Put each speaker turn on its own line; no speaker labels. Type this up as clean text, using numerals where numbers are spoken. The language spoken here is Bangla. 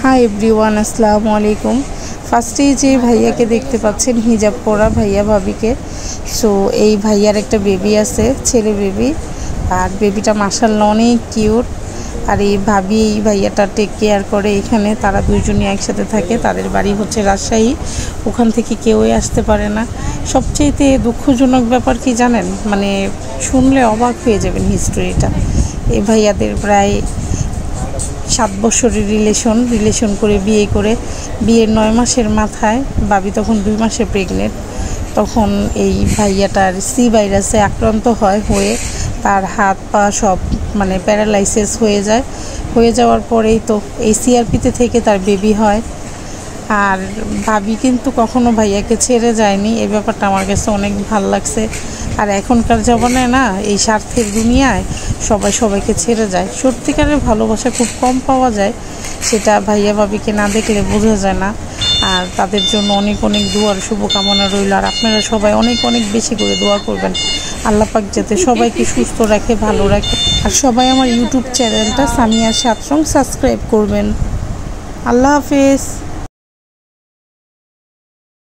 हाय एवरीवन अस्सलामु आलैकुम। फार्स्टे जे भाइया के देखते पाচ্ছেন हिजाब परा भाइया भाभी के सो এই ভাইয়ার একটা বেবি আছে ছেলে বেবি আর বেবিটা মাশাআল্লাহ অনেক কিউট আর এই ভাবি এই ভাইয়াটা টেক কেয়ার করে এখানে তারা দুইজনই একসাথে থাকে তাদের বাড়ি হচ্ছে রাজশাহী ওখান থেকে কেউই আসতে পারে না সবচেয়ে দুঃখজনক ব্যাপার কি জানেন মানে শুনলে অবাক হয়ে যাবেন হিস্ট্রিটা এই ভাইয়াদের প্রায় 7 বছরের রিলেশন করে বিয়ের 9 মাসের মাথায় ভাবি তখন 2 মাসে প্রেগনেন্ট তখন এই ভাইয়াটার সি ভাইরাসে আক্রান্ত হয়ে তার হাত পা সব মানে প্যারালাইসিস হয়ে যাওয়ার পরেই তো এই সিআরপিতে থেকে তার বেবি হয় আর ভাবি কিন্তু কখনো ভাইয়াকে ছেড়ে যায়নি এই ব্যাপারটা আমার কাছে অনেক ভালো লাগছে আর এখনকার জীবনে না এই স্বার্থের দুনিয়ায় সবাই সবাইকে ছেড়ে যায় সত্যিকারের ভালোবাসা খুব কম পাওয়া যায় সেটা ভাইয়া ভাবিকে না দেখলে বোঝা যায় না আর তাদের জন্য অনেক অনেক দোয়ার শুভকামনা রইল আর আপনারা সবাই অনেক অনেক বেশি করে দোয়া করবেন আল্লাহ পাক যাতে সবাইকে সুস্থ রাখে ভালো রাখে আর সবাই আমার ইউটিউব চ্যানেলটা সামিয়ার সাত রং সাবস্ক্রাইব করবেন আল্লাহ হাফেজ।